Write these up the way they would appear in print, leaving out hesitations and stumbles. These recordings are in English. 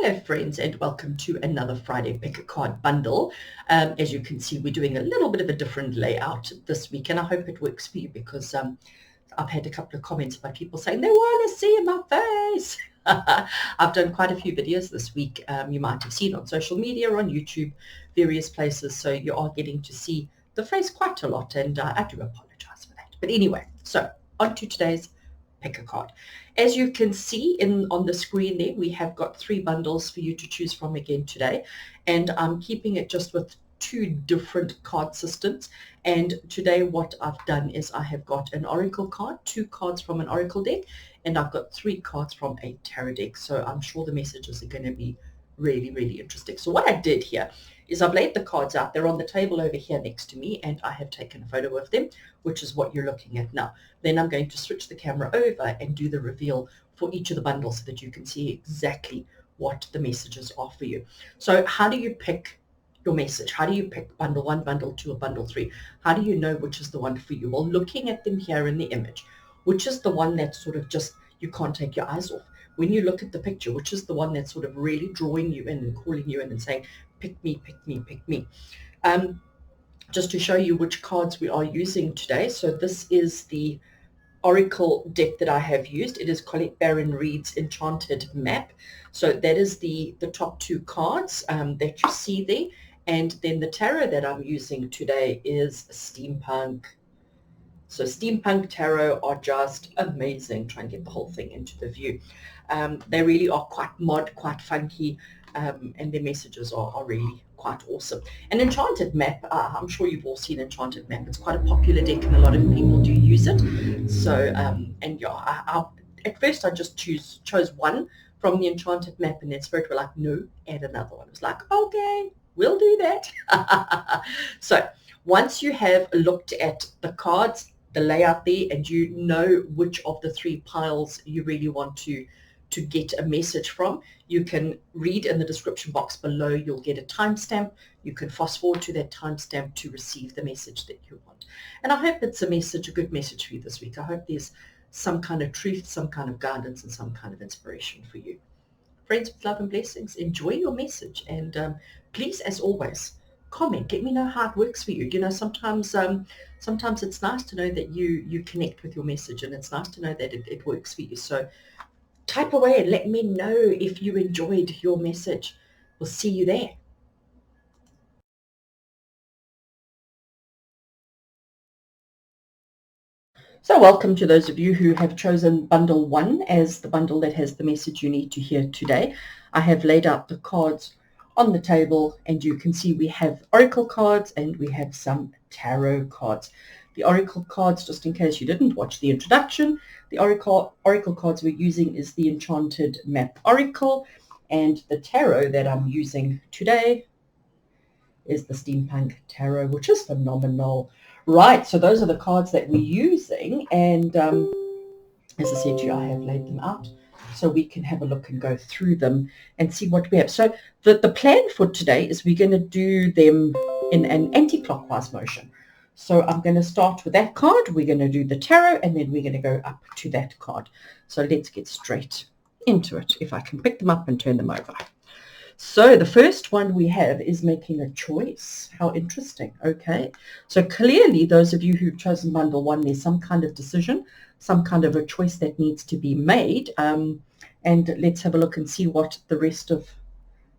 Hello friends, and welcome to another Friday Pick a Card bundle. As you can see, we're doing a little bit of a different layout this week, and I hope it works for you because I've had a couple of comments by people saying they want to see my face. I've done quite a few videos this week. You might have seen on social media, on YouTube, various places, so you are getting to see the face quite a lot, and I do apologize for that. But anyway, so on to today's Pick a Card. As you can see on the screen there, we have got 3 bundles for you to choose from again today, and I'm keeping it just with 2 different card systems. And today what I've done is I have got an Oracle card, 2 cards from an Oracle deck, and I've got 3 cards from a tarot deck. So I'm sure the messages are going to be really, really interesting. So what I did here is I've laid the cards out. They're on the table over here next to me, and I have taken a photo of them, which is what you're looking at now. Then I'm going to switch the camera over and do the reveal for each of the bundles so that you can see exactly what the messages are for you. So how do you pick your message? How do you pick bundle 1, bundle 2, or bundle 3? How do you know which is the one for you? Well, looking at them here in the image, which is the one that sort of just you can't take your eyes off? When you look at the picture, which is the one that's sort of really drawing you in and calling you in and saying, pick me, pick me, pick me. Just to show you which cards we are using today. So this is the Oracle deck that I have used. It is Colette Baron-Reid's Enchanted Map. So that is the top 2 cards that you see there. And then the tarot that I'm using today is Steampunk. So Steampunk Tarot are just amazing. Try and get the whole thing into the view. They really are quite mod, quite funky, and their messages are really quite awesome. And Enchanted Map, I'm sure you've all seen Enchanted Map. It's quite a popular deck and a lot of people do use it. So, and yeah, at first I just chose one from the Enchanted Map, and then Spirit were like, no, add another one. I was like, okay, we'll do that. So once you have looked at the cards, the layout there, and you know which of the 3 piles you really want to get a message from, you can read in the description box below. You'll get a timestamp. You can fast forward to that timestamp to receive the message that you want. And I hope it's a good message for you this week. I hope there's some kind of truth, some kind of guidance, and some kind of inspiration for you. Friends, with love and blessings, enjoy your message, and please, as always, comment. Let me know how it works for you. You know, sometimes it's nice to know that you connect with your message, and it's nice to know that it works for you. So type away and let me know if you enjoyed your message. We'll see you there. So welcome to those of you who have chosen bundle 1 as the bundle that has the message you need to hear today. I have laid out the cards on the table, and you can see we have Oracle cards and we have some tarot cards. The Oracle cards, just in case you didn't watch the introduction, the Oracle cards we're using is the Enchanted Map Oracle, and the tarot that I'm using today is the Steampunk Tarot, which is phenomenal. Right, so those are the cards that we're using, and as I said to you, I have laid them out so we can have a look and go through them and see what we have. So the plan for today is we're going to do them in an anti-clockwise motion. So I'm going to start with that card, we're going to do the tarot, and then we're going to go up to that card. So let's get straight into it, if I can pick them up and turn them over. So the first one we have is making a choice. How interesting. Okay. So clearly, those of you who've chosen bundle 1, there's some kind of decision, some kind of a choice that needs to be made. And let's have a look and see what the rest of,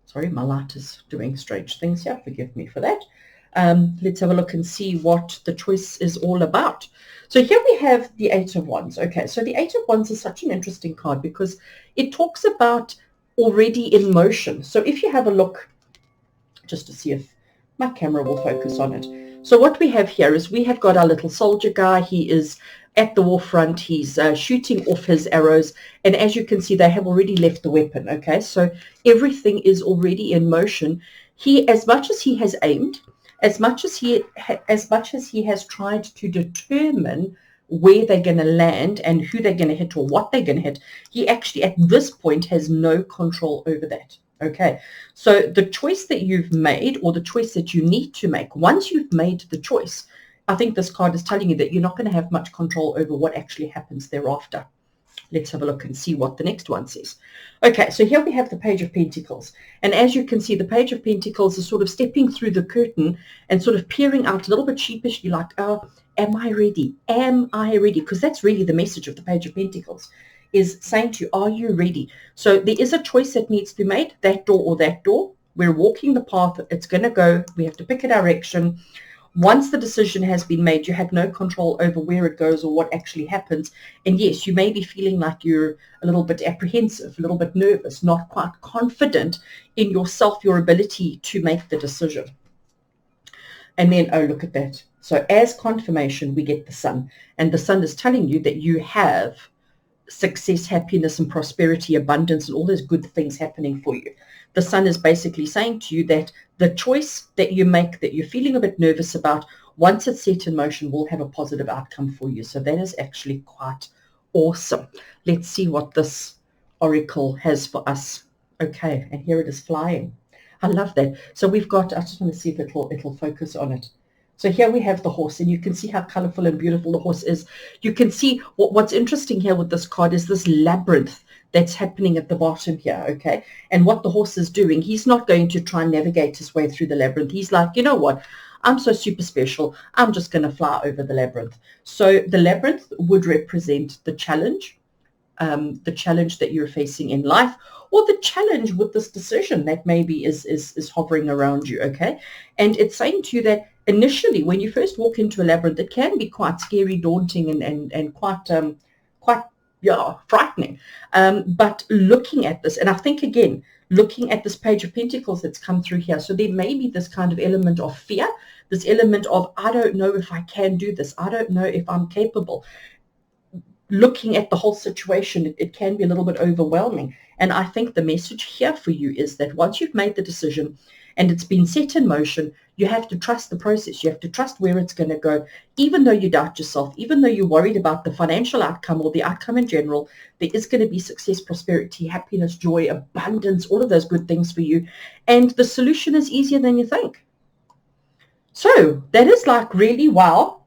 sorry, my light is doing strange things here. Forgive me for that. Let's have a look and see what the choice is all about. So here we have the 8 of Wands. Okay, so the 8 of Wands is such an interesting card because it talks about already in motion. So if you have a look, just to see if my camera will focus on it. So what we have here is we have got our little soldier guy. He is at the war front. He's shooting off his arrows. And as you can see, they have already left the weapon. Okay, so everything is already in motion. He, as much as he has aimed, as much as he has tried to determine where they're going to land and who they're going to hit or what they're going to hit, he actually at this point has no control over that. Okay, so the choice that you've made, or the choice that you need to make, once you've made the choice, I think this card is telling you that you're not going to have much control over what actually happens thereafter. Let's have a look and see what the next one says. Okay, so here we have the Page of Pentacles. And as you can see, the Page of Pentacles is sort of stepping through the curtain and sort of peering out a little bit sheepishly like, oh, am I ready? Am I ready? Because that's really the message of the Page of Pentacles, is saying to you, are you ready? So there is a choice that needs to be made, that door or that door. We're walking the path. It's going to go. We have to pick a direction. Once the decision has been made, you have no control over where it goes or what actually happens. And yes, you may be feeling like you're a little bit apprehensive, a little bit nervous, not quite confident in yourself, your ability to make the decision. And then, oh, look at that. So as confirmation, we get the Sun. And the Sun is telling you that you have success, happiness, and prosperity, abundance, and all those good things happening for you. The Sun is basically saying to you that the choice that you make, that you're feeling a bit nervous about, once it's set in motion, will have a positive outcome for you. So that is actually quite awesome. Let's see what this oracle has for us. Okay, and here it is flying. I love that. So we've got, I just want to see if it'll focus on it. So here we have the horse, and you can see how colorful and beautiful the horse is. You can see what's interesting here with this card is this labyrinth that's happening at the bottom here, okay? And what the horse is doing, he's not going to try and navigate his way through the labyrinth. He's like, you know what? I'm so super special. I'm just going to fly over the labyrinth. So the labyrinth would represent the challenge that you're facing in life, or the challenge with this decision that maybe is hovering around you, okay? And it's saying to you that initially, when you first walk into a labyrinth, it can be quite scary, daunting, and quite frightening. But looking at this, and I think, again, looking at this Page of Pentacles that's come through here, so there may be this kind of element of fear, this element of, I don't know if I can do this. I don't know if I'm capable. Looking at the whole situation, it can be a little bit overwhelming. And I think the message here for you is that once you've made the decision and it's been set in motion, you have to trust the process. You have to trust where it's going to go. Even though you doubt yourself, even though you're worried about the financial outcome or the outcome in general, there is going to be success, prosperity, happiness, joy, abundance, all of those good things for you. And the solution is easier than you think. So that is like really, wow.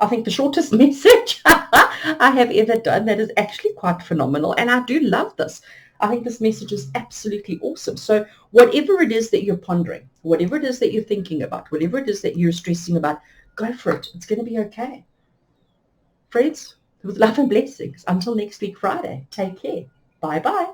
I think the shortest message I have ever done. That is actually quite phenomenal. And I do love this. I think this message is absolutely awesome. So whatever it is that you're pondering, whatever it is that you're thinking about, whatever it is that you're stressing about, go for it. It's going to be okay. Friends, with love and blessings. Until next week, Friday. Take care. Bye-bye.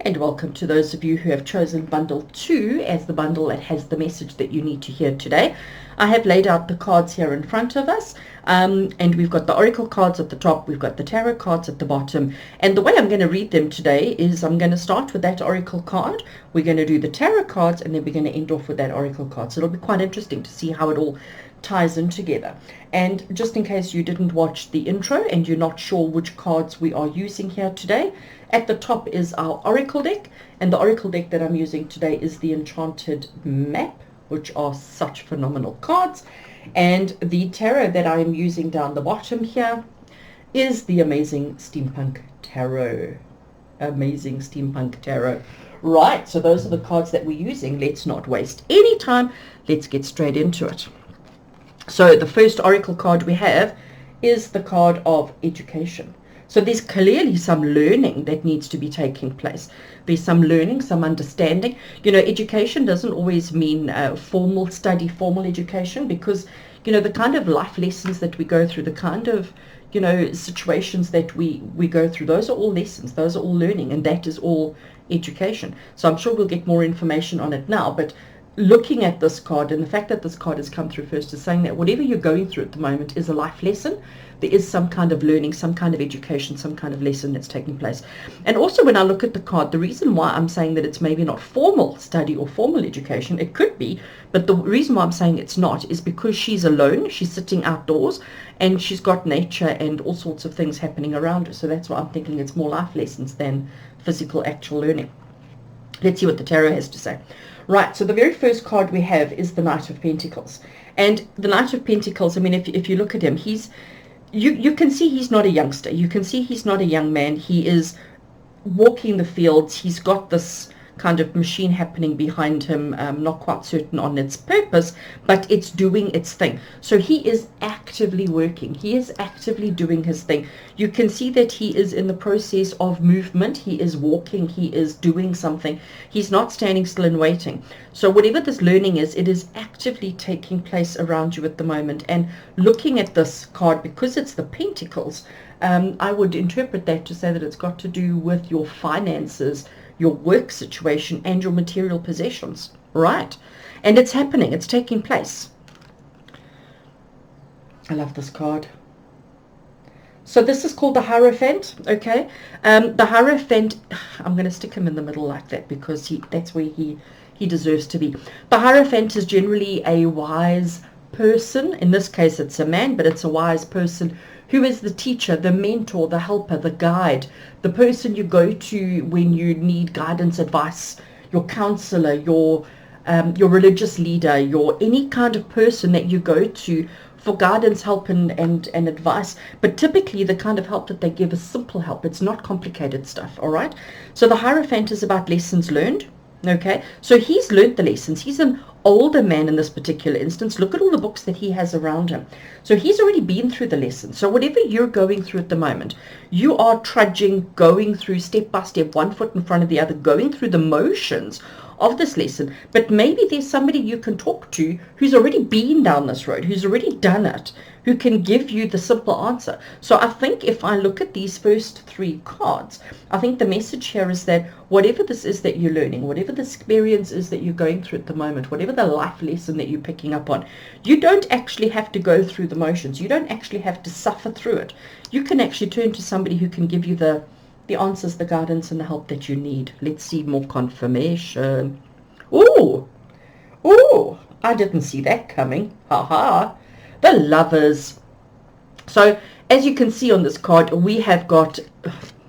And welcome to those of you who have chosen bundle 2 as the bundle that has the message that you need to hear today. I have laid out the cards here in front of us, and we've got the oracle cards at the top, we've got the tarot cards at the bottom, and the way I'm going to read them today is I'm going to start with that oracle card, we're going to do the tarot cards, and then we're going to end off with that oracle card. So it'll be quite interesting to see how it all ties in together. And just in case you didn't watch the intro and you're not sure which cards we are using here today, at the top is our oracle deck, and the oracle deck that I'm using today is the Enchanted Map, which are such phenomenal cards. And the tarot that I'm using down the bottom here is the Amazing Steampunk Tarot. Amazing Steampunk Tarot. Right, so those are the cards that we're using. Let's not waste any time. Let's get straight into it. So the first oracle card we have is the card of education. So there's clearly some learning that needs to be taking place. There's some learning, some understanding. You know, education doesn't always mean formal study, formal education, because, you know, the kind of life lessons that we go through, the kind of, you know, situations that we go through, those are all lessons, those are all learning, and that is all education. So I'm sure we'll get more information on it now, but looking at this card, and the fact that this card has come through first, is saying that whatever you're going through at the moment is a life lesson. There is some kind of learning, some kind of education, some kind of lesson that's taking place. And also when I look at the card, the reason why I'm saying that it's maybe not formal study or formal education, it could be, but the reason why I'm saying it's not is because she's alone, she's sitting outdoors, and she's got nature and all sorts of things happening around her. So that's why I'm thinking it's more life lessons than physical actual learning. Let's see what the tarot has to say. Right, so the very first card we have is the Knight of Pentacles. And the Knight of Pentacles, I mean, if you look at him, you can see he's not a youngster. You can see he's not a young man. He is walking the fields. He's got this kind of machine happening behind him, not quite certain on its purpose, but it's doing its thing. So he is actively working. He is actively doing his thing. You can see that he is in the process of movement. He is walking. He is doing something. He's not standing still and waiting. So whatever this learning is, it is actively taking place around you at the moment. And looking at this card, because it's the Pentacles, I would interpret that to say that it's got to do with your finances, your work situation, and your material possessions, right? And it's happening. It's taking place. I love this card. So this is called the Hierophant, okay? The Hierophant, I'm going to stick him in the middle like that because that's where he deserves to be. The Hierophant is generally a wise person. In this case, it's a man, but it's a wise person who is the teacher, the mentor, the helper, the guide, the person you go to when you need guidance, advice, your counselor, your religious leader, your any kind of person that you go to for guidance, help, and advice. But typically the kind of help that they give is simple help. It's not complicated stuff, all right? So the Hierophant is about lessons learned, okay? So he's learned the lessons. He's an older man in this particular instance. Look at all the books that he has around him. So he's already been through the lessons. So whatever you're going through at the moment, you are trudging, going through step by step, one foot in front of the other, going through the motions of this lesson. But maybe there's somebody you can talk to who's already been down this road, who's already done it, who can give you the simple answer. So I think if I look at these first three cards, I think the message here is that whatever this is that you're learning, whatever the experience is that you're going through at the moment, whatever the life lesson that you're picking up on, you don't actually have to go through the motions. You don't actually have to suffer through it. You can actually turn to somebody who can give you the answers, the guidance, and the help that you need. Let's see more confirmation. Ooh, I didn't see that coming. Ha. The Lovers. So as you can see on this card, we have got,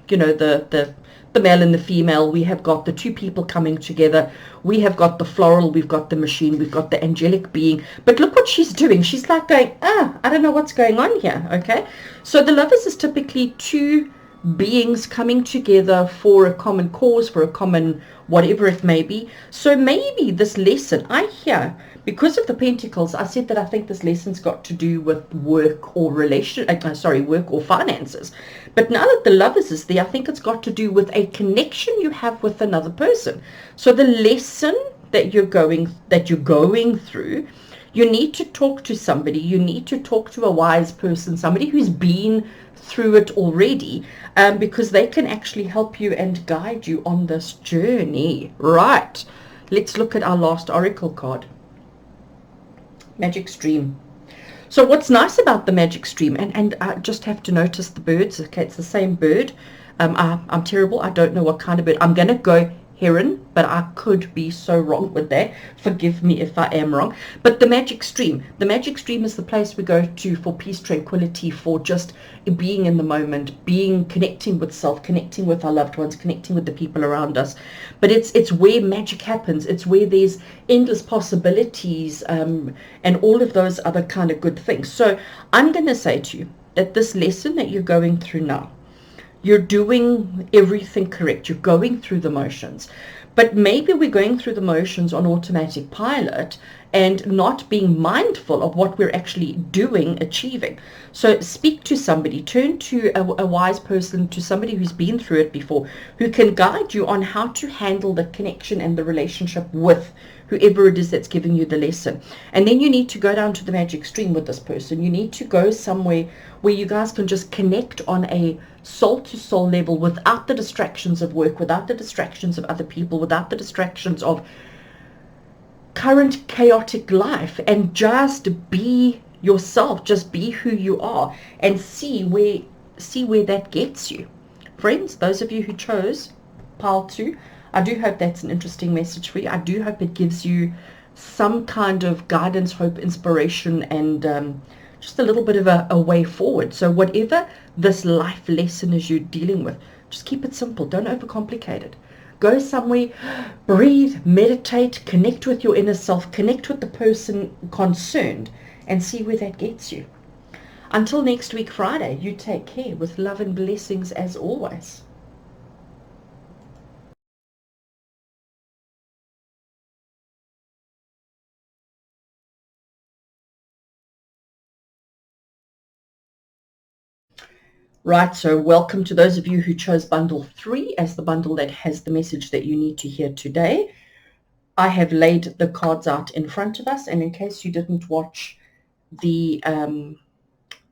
you know, the male and the female. We have got the two people coming together. We have got the floral. We've got the machine. We've got the angelic being. But look what she's doing. She's like going, I don't know what's going on here. Okay. So the Lovers is typically two beings coming together for a common cause, for a common whatever it may be. So maybe this lesson, I hear, because of the Pentacles, I said that I think this lesson's got to do with work or work or finances. But now that the Lovers is there, I think it's got to do with a connection you have with another person. So the lesson that you're going through, you need to talk to somebody. You need to talk to a wise person, somebody who's been through it already, because they can actually help you and guide you on this journey. Right, let's look at our last oracle card, Magic Stream. So what's nice about the Magic Stream, and I just have to notice the birds. Okay, it's the same bird. I'm terrible. I don't know what kind of bird. I'm going to go heron, but I could be so wrong with that. Forgive me if I am wrong. But the Magic Stream is the place we go to for peace, tranquility, for just being in the moment, connecting with self, connecting with our loved ones, connecting with the people around us. But it's where magic happens. It's where there's endless possibilities, and all of those other kind of good things. So I'm going to say to you that this lesson that you're going through now, you're doing everything correct. You're going through the motions. But maybe we're going through the motions on automatic pilot and not being mindful of what we're actually doing, achieving. So speak to somebody, turn to a wise person, to somebody who's been through it before, who can guide you on how to handle the connection and the relationship with whoever it is that's giving you the lesson. And then you need to go down to the Magic Stream with this person. You need to go somewhere where you guys can just connect on a soul-to-soul level without the distractions of work, without the distractions of other people, without the distractions of current chaotic life, and just be yourself, just be who you are, and see where that gets you. Friends, those of you who chose pile 2, I do hope that's an interesting message for you. I do hope it gives you some kind of guidance, hope, inspiration, and just a little bit of a way forward. So whatever this life lesson is you're dealing with, just keep it simple. Don't overcomplicate it. Go somewhere, breathe, meditate, connect with your inner self, connect with the person concerned, and see where that gets you. Until next week, Friday, you take care, with love and blessings as always. Right, so welcome to those of you who chose bundle 3 as the bundle that has the message that you need to hear today. I have laid the cards out in front of us, and in case you didn't watch the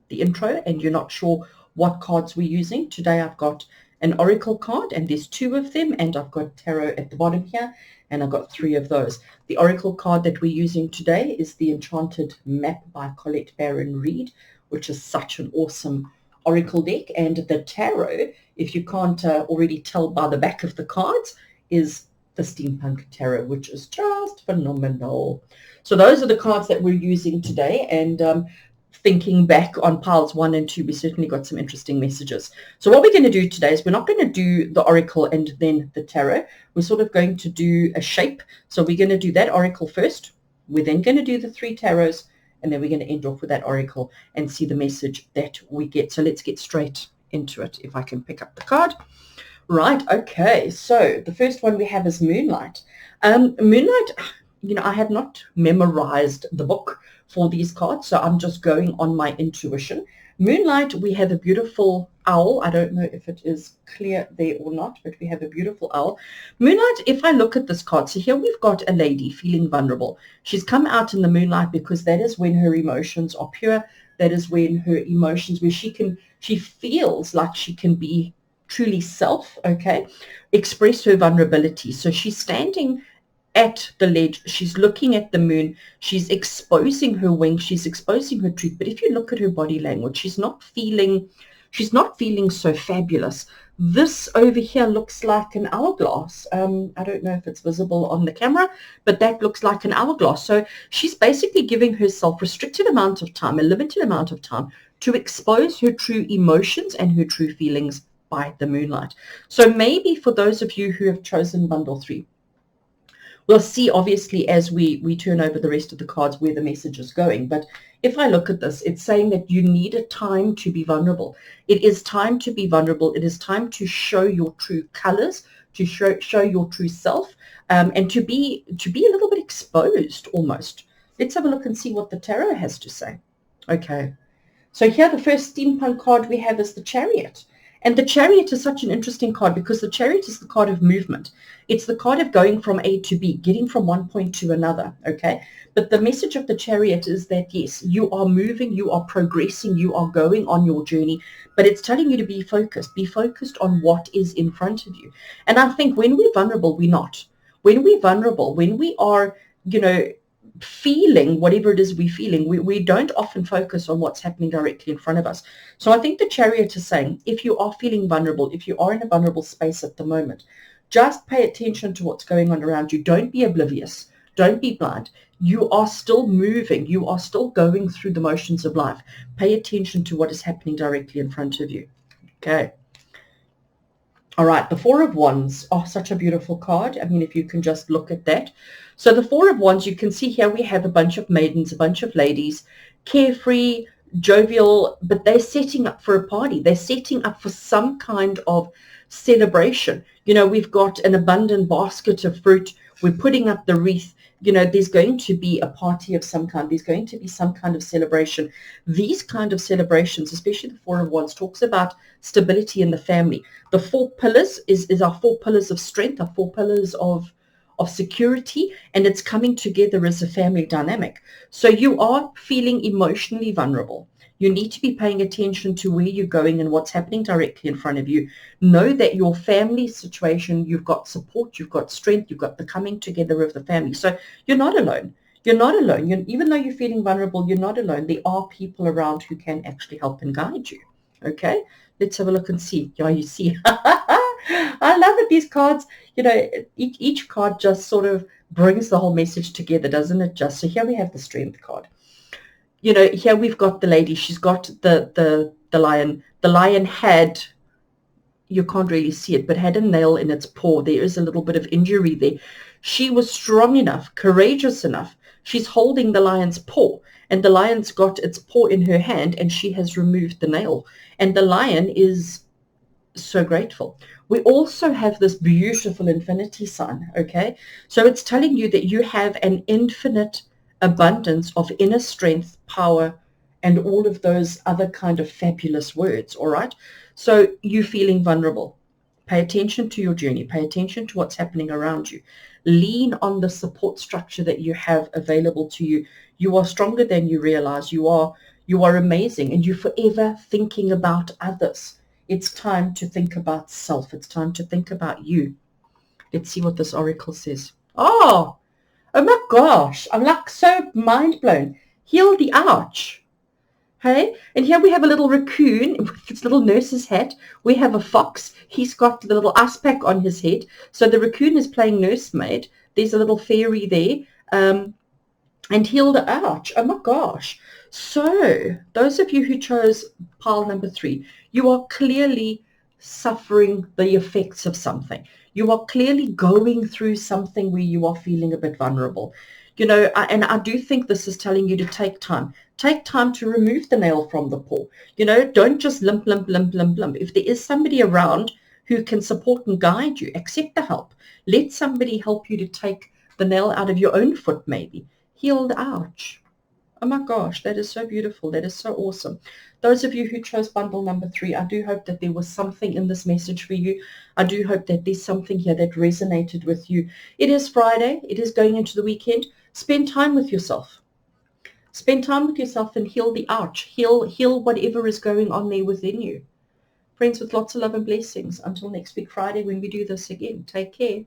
intro and you're not sure what cards we're using, today I've got an oracle card, and there's 2 of them, and I've got tarot at the bottom here, and I've got 3 of those. The oracle card that we're using today is the Enchanted Map by Colette Baron Reid, which is such an awesome oracle deck. And the tarot, if you can't already tell by the back of the cards, is the Steampunk Tarot, which is just phenomenal. So those are the cards that we're using today, and thinking back on piles 1 and 2, we certainly got some interesting messages. So what we're going to do today is we're not going to do the oracle and then the tarot. We're sort of going to do a shape. So we're going to do that oracle first. We're then going to do the 3 tarots, and then we're going to end off with that oracle and see the message that we get. So let's get straight into it, if I can pick up the card. Right, okay, so the first one we have is Moonlight. Moonlight, I have not memorized the book for these cards, so I'm just going on my intuition. Moonlight, we have a beautiful owl. I don't know if it is clear there or not, but we have a beautiful owl. Moonlight, if I look at this card, so here we've got a lady feeling vulnerable. She's come out in the moonlight because that is when her emotions are pure. That is when her emotions, where she feels like she can be truly self, okay, express her vulnerability. So she's standing at the ledge, she's looking at the moon, she's exposing her wings, she's exposing her truth. But if you look at her body language, she's not feeling so fabulous. This over here looks like an hourglass. I don't know if it's visible on the camera, but that looks like an hourglass. So she's basically giving herself restricted amount of time, a limited amount of time, to expose her true emotions and her true feelings by the moonlight. So maybe for those of you who have chosen bundle 3, we'll see, obviously, as we turn over the rest of the cards where the message is going. But if I look at this, it's saying that you need a time to be vulnerable. It is time to be vulnerable. It is time to show your true colors, to show your true self, and to be a little bit exposed almost. Let's have a look and see what the tarot has to say. Okay. So here the first steampunk card we have is the Chariot. And the Chariot is such an interesting card because the Chariot is the card of movement. It's the card of going from A to B, getting from one point to another, okay? But the message of the Chariot is that, yes, you are moving, you are progressing, you are going on your journey, but it's telling you to be focused on what is in front of you. And I think when we're vulnerable, we're not. When we're vulnerable, when we are, feeling whatever it is we're feeling, we don't often focus on what's happening directly in front of us. So I think the Chariot is saying, if you are feeling vulnerable, if you are in a vulnerable space at the moment, just pay attention to what's going on around you. Don't be oblivious. Don't be blind. You are still moving. You are still going through the motions of life. Pay attention to what is happening directly in front of you. Okay. All right, the Four of Wands. Oh, such a beautiful card. I mean, if you can just look at that. So the Four of Wands, you can see here we have a bunch of maidens, a bunch of ladies, carefree, jovial, but they're setting up for a party. They're setting up for some kind of celebration. We've got an abundant basket of fruit. We're putting up the wreath. There's going to be a party of some kind. There's going to be some kind of celebration. These kind of celebrations, especially the Four of Wands, talks about stability in the family. The 4 pillars is our 4 pillars of strength, our 4 pillars of security, and it's coming together as a family dynamic. So you are feeling emotionally vulnerable. You need to be paying attention to where you're going and what's happening directly in front of you. Know that your family situation, you've got support, you've got strength, you've got the coming together of the family. So you're not alone. You're not alone. Even though you're feeling vulnerable, you're not alone. There are people around who can actually help and guide you. Okay? Let's have a look and see. Yeah, you see. I love it, these cards. Each card just sort of brings the whole message together, doesn't it? Just so here we have the Strength card. Here we've got the lady. She's got the lion. The lion had, you can't really see it, but had a nail in its paw. There is a little bit of injury there. She was strong enough, courageous enough. She's holding the lion's paw, and the lion's got its paw in her hand, and she has removed the nail. And the lion is so grateful. We also have this beautiful infinity sign, okay? So it's telling you that you have an infinite abundance of inner strength, power, and all of those other kind of fabulous words, all right? So you feeling vulnerable. Pay attention to your journey. Pay attention to what's happening around you. Lean on the support structure that you have available to you. You are stronger than you realize. You are amazing, and you're forever thinking about others. It's time to think about self. It's time to think about you. Let's see what this oracle says. Oh my gosh. I'm like so mind blown. Heal the ouch. Hey, and here we have a little raccoon with its little nurse's hat. We have a fox. He's got the little ice pack on his head. So the raccoon is playing nursemaid. There's a little fairy there. And heal the ouch. Oh my gosh. So those of you who chose pile number 3, you are clearly suffering the effects of something. You are clearly going through something where you are feeling a bit vulnerable. You know, and I do think this is telling you to take time. Take time to remove the nail from the paw. You know, don't just limp. If there is somebody around who can support and guide you, accept the help. Let somebody help you to take the nail out of your own foot maybe. Heal the ouch. Oh my gosh, that is so beautiful. That is so awesome. Those of you who chose bundle number 3, I do hope that there was something in this message for you. I do hope that there's something here that resonated with you. It is Friday. It is going into the weekend. Spend time with yourself. Spend time with yourself and heal the ouch. Heal whatever is going on there within you. Friends, with lots of love and blessings. Until next week Friday when we do this again. Take care.